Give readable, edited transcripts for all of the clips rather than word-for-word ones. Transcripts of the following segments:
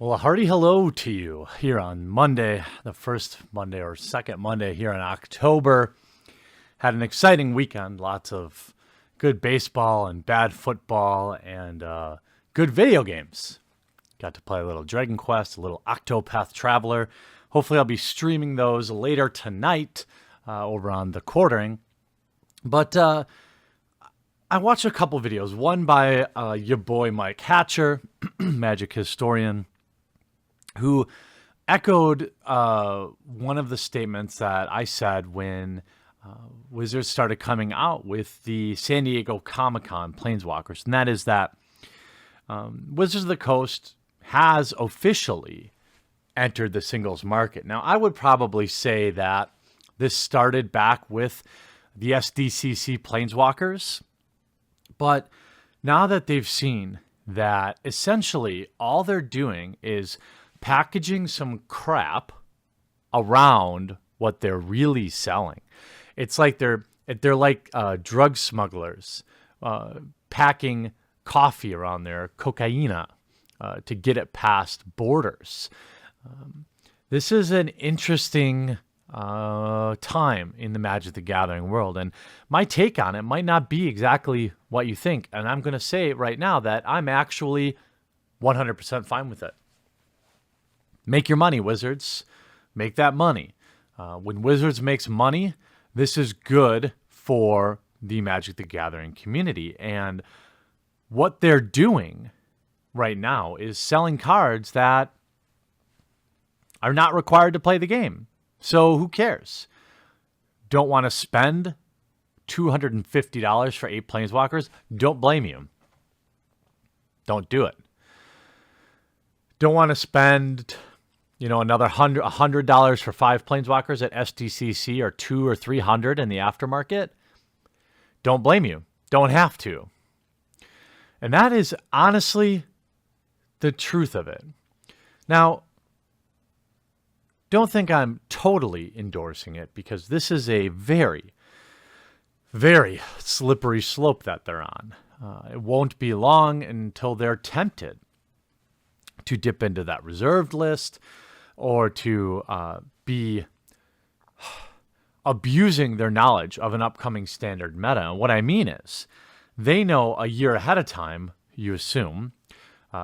Well, a hearty hello to you here on Monday, the first Monday or second Monday here in October. Had an exciting weekend, lots of good baseball and bad football and good video games. Got to play a little Dragon Quest, a little Octopath Traveler. Hopefully I'll be streaming those later tonight over on the Quartering. But I watched a couple videos, one by your boy Mike Hatcher, Magic Historian, who echoed one of the statements that I said when Wizards started coming out with the San Diego Comic-Con Planeswalkers, and that is that Wizards of the Coast has officially entered the singles market. Now, I would probably say that this started back with the SDCC Planeswalkers, but now that they've seen that essentially all they're doing is packaging some crap around what they're really selling. It's like they're like drug smugglers packing coffee around their cocaina to get it past borders. This is an interesting time in the Magic the Gathering world, and my take on it might not be exactly what you think, and I'm going to say right now that I'm actually 100% fine with it. Make your money, Wizards. Make that money. When Wizards makes money, this is good for the Magic the Gathering community. And what they're doing right now is selling cards that are not required to play the game. So who cares? Don't want to spend $250 for 8 Planeswalkers? Don't blame you. Don't do it. Don't want to spend another $100 for 5 Planeswalkers at SDCC or $200 or $300 in the aftermarket? Don't blame you. Don't have to. And that is honestly the truth of it. Now, don't think I'm totally endorsing it, because this is a very, very slippery slope that they're on. It won't be long until they're tempted to dip into that reserved list, or to be abusing their knowledge of an upcoming standard meta. And what I mean is, they know a year ahead of time, you assume,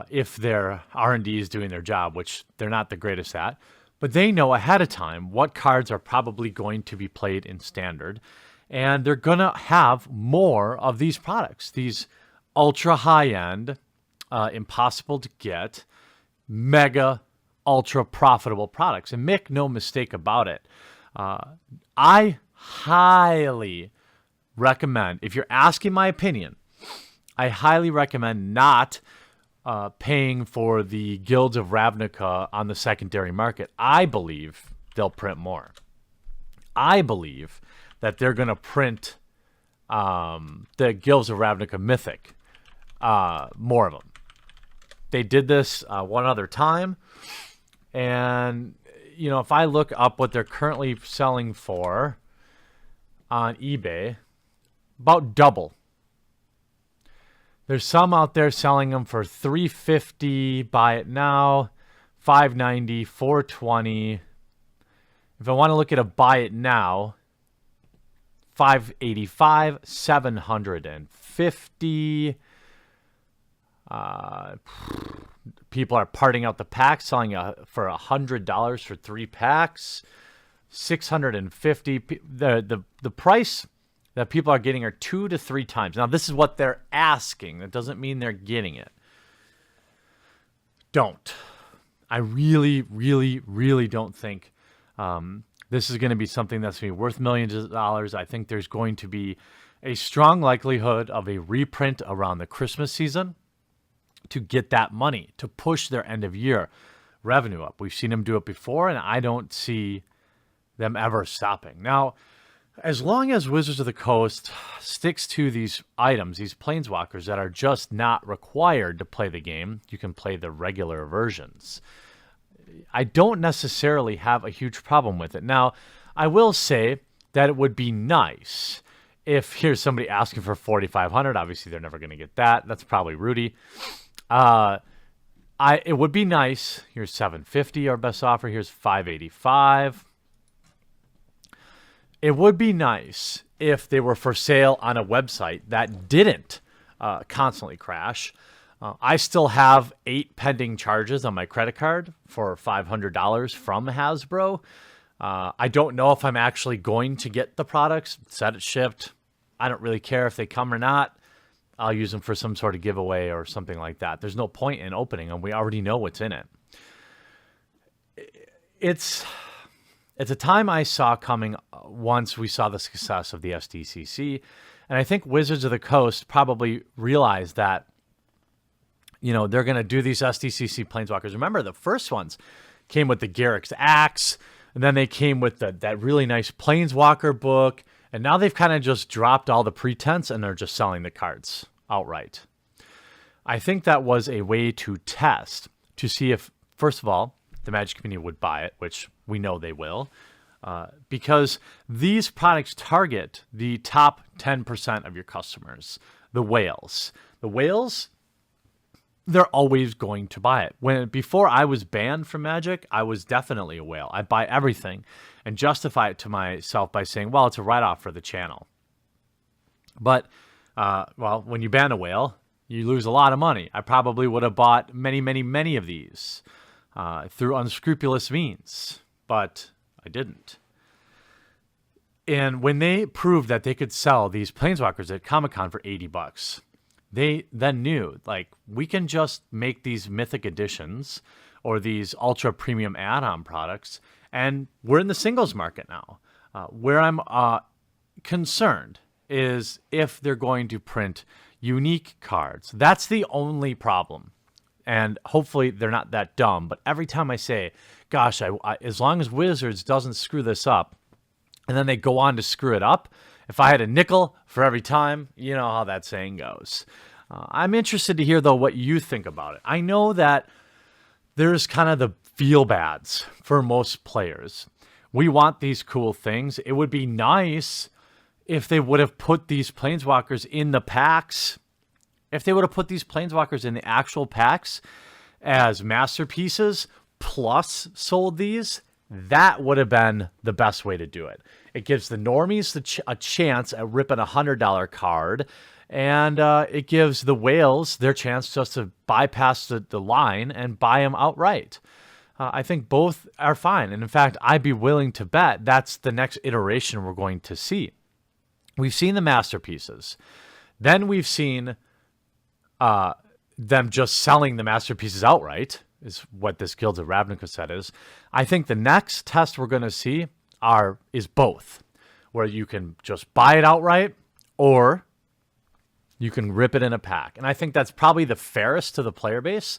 if their R&D is doing their job, which they're not the greatest at, but they know ahead of time what cards are probably going to be played in standard, and they're going to have more of these products, these ultra high-end, impossible to get, mega ultra profitable products. And make no mistake about it, I highly recommend, if you're asking my opinion, I highly recommend not paying for the Guilds of Ravnica on the secondary market. I believe they'll print more. I believe that they're going to print the Guilds of Ravnica Mythic, more of them. They did this one other time. And, if I look up what they're currently selling for on eBay, about double. There's some out there selling them for $350, buy it now, $590, $420. If I want to look at a buy it now, $585, $750. People are parting out the packs, selling for $100 for 3 packs, $650. The price that people are getting are 2 to 3 times. Now, this is what they're asking. That doesn't mean they're getting it. Don't. I really, really, really don't think this is going to be something that's going to be worth millions of dollars. I think there's going to be a strong likelihood of a reprint around the Christmas season to get that money, to push their end of year revenue up. We've seen them do it before, and I don't see them ever stopping. Now, as long as Wizards of the Coast sticks to these items, these Planeswalkers that are just not required to play the game, you can play the regular versions, I don't necessarily have a huge problem with it. Now, I will say that it would be nice if here's somebody asking for $4,500. Obviously, they're never going to get that. That's probably Rudy. It would be nice. Here's $750, our best offer. Here's $585. It would be nice if they were for sale on a website that didn't constantly crash. I still have 8 pending charges on my credit card for $500 from Hasbro. I don't know if I'm actually going to get the products. Set it shipped. I don't really care if they come or not. I'll use them for some sort of giveaway or something like that. There's no point in opening them. We already know what's in it. It's a time I saw coming once we saw the success of the SDCC. And I think Wizards of the Coast probably realized that, they're going to do these SDCC Planeswalkers. Remember, the first ones came with the Garrick's Axe, and then they came with that really nice Planeswalker book. And now they've kind of just dropped all the pretense and they're just selling the cards outright. I think that was a way to test, to see if, first of all, the Magic community would buy it, which we know they will, because these products target the top 10% of your customers, the whales. The whales, they're always going to buy it. Before I was banned from Magic, I was definitely a whale. I'd buy everything and justify it to myself by saying, well, it's a write-off for the channel. But, when you ban a whale, you lose a lot of money. I probably would have bought many, many, many of these through unscrupulous means, but I didn't. And when they proved that they could sell these Planeswalkers at Comic-Con for $80, they then knew, we can just make these mythic editions or these ultra premium add-on products, and we're in the singles market now. Where I'm concerned is if they're going to print unique cards. That's the only problem. And hopefully they're not that dumb. But every time I say, gosh, as long as Wizards doesn't screw this up, and then they go on to screw it up, if I had a nickel for every time, you know how that saying goes. I'm interested to hear, though, what you think about it. I know that there's kind of the feel-bads for most players. We want these cool things. It would be nice if they would have put these Planeswalkers in the packs. If they would have put these Planeswalkers in the actual packs as masterpieces plus sold these, that would have been the best way to do it. It gives the normies a chance at ripping a $100 card, and it gives the whales their chance just to bypass the line and buy them outright. I think both are fine. And in fact, I'd be willing to bet that's the next iteration we're going to see. We've seen the masterpieces. Then we've seen them just selling the masterpieces outright, is what this Guilds of Ravnica set is. I think the next test we're going to see is both, where you can just buy it outright or you can rip it in a pack. And I think that's probably the fairest to the player base.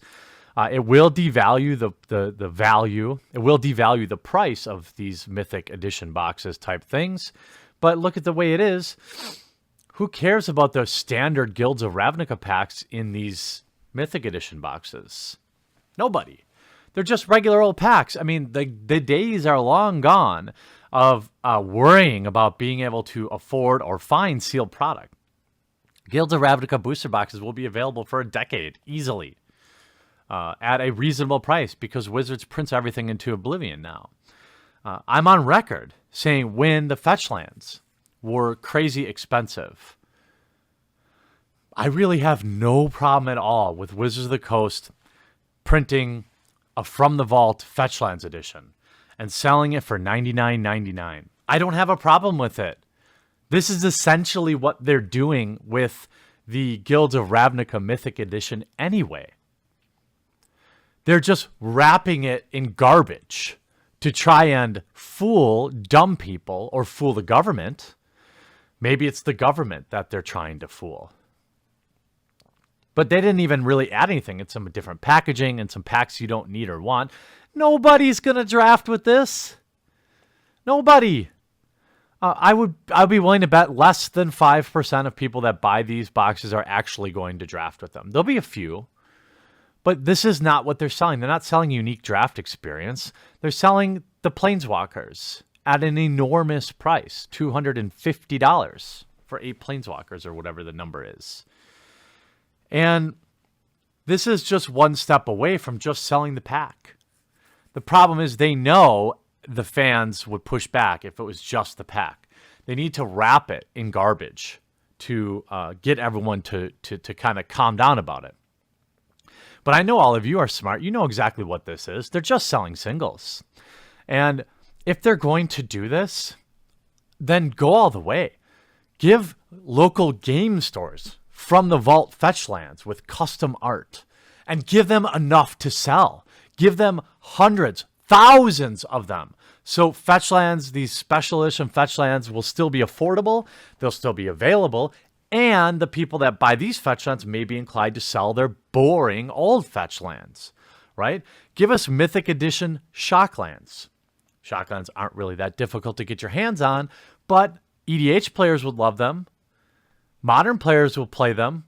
It will devalue the value. It will devalue the price of these Mythic Edition boxes type things. But look at the way it is. Who cares about the standard Guilds of Ravnica packs in these Mythic Edition boxes? Nobody. They're just regular old packs. I mean, the days are long gone of worrying about being able to afford or find sealed product. Guilds of Ravnica booster boxes will be available for a decade easily at a reasonable price because Wizards prints everything into oblivion now. I'm on record saying when the fetch lands were crazy expensive, I really have no problem at all with Wizards of the Coast printing a From the Vault Fetchlands edition and selling it for $99.99. I don't have a problem with it. This is essentially what they're doing with the Guilds of Ravnica Mythic Edition anyway. They're just wrapping it in garbage to try and fool dumb people or fool the government. Maybe it's the government that they're trying to fool. But they didn't even really add anything. It's some different packaging and some packs you don't need or want. Nobody's going to draft with this. Nobody. I'd be willing to bet less than 5% of people that buy these boxes are actually going to draft with them. There'll be a few. But this is not what they're selling. They're not selling unique draft experience. They're selling the Planeswalkers at an enormous price, $250 for 8 Planeswalkers or whatever the number is. And This is just one step away from just selling the pack. The problem is they know the fans would push back if it was just the pack. They need to wrap it in garbage to get everyone to kind of calm down about it. But I know all of you are smart. You know exactly what this is. They're just selling singles. And if they're going to do this, then go all the way. Give local game stores from the vault fetch lands with custom art and give them enough to sell. Give them hundreds, thousands of them. So fetch lands, these special edition fetch lands will still be affordable. They'll still be available. And the people that buy these fetch lands may be inclined to sell their boring old fetch lands, right? Give us Mythic Edition shock lands. Shock lands aren't really that difficult to get your hands on, but EDH players would love them. Modern players will play them.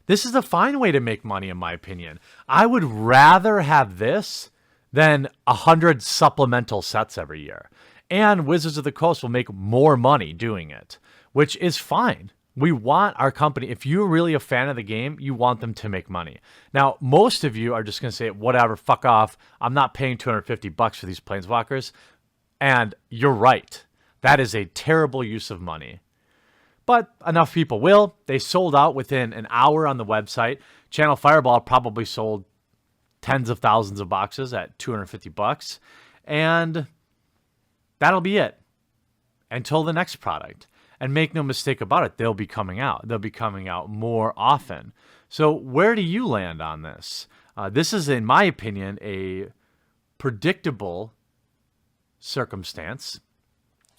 This is a fine way to make money, in my opinion. I would rather have this than 100 supplemental sets every year. And Wizards of the Coast will make more money doing it, which is fine. We want our company, if you're really a fan of the game, you want them to make money. Now, most of you are just going to say, whatever, fuck off. I'm not paying $250 for these Planeswalkers. And you're right. That is a terrible use of money. But enough people will. They sold out within an hour on the website. Channel Fireball probably sold tens of thousands of boxes at $250. And that'll be it until the next product. And make no mistake about it, they'll be coming out. They'll be coming out more often. So where do you land on this? This is, in my opinion, a predictable circumstance,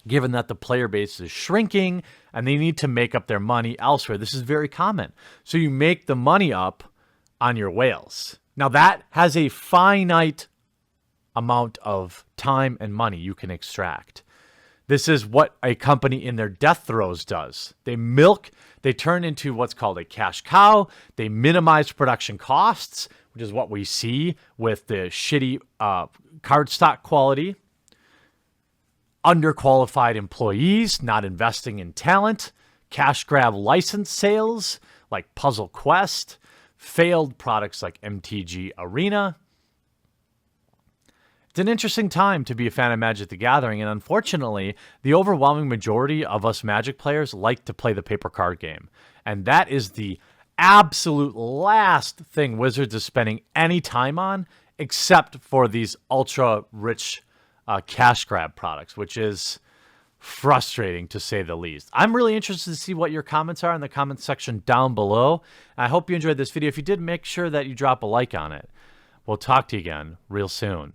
given that the player base is shrinking and they need to make up their money elsewhere. This is very common. So you make the money up on your whales. Now that has a finite amount of time and money you can extract. This is what a company in their death throes does. They milk, they turn into what's called a cash cow. They minimize production costs, which is what we see with the shitty cardstock quality. Underqualified employees, not investing in talent, cash grab license sales like Puzzle Quest, failed products like MTG Arena. It's an interesting time to be a fan of Magic the Gathering, and unfortunately, the overwhelming majority of us Magic players like to play the paper card game. And that is the absolute last thing Wizards is spending any time on, except for these ultra-rich cash grab products, which is frustrating to say the least. I'm really interested to see what your comments are in the comments section down below. I hope you enjoyed this video. If you did, make sure that you drop a like on it. We'll talk to you again real soon.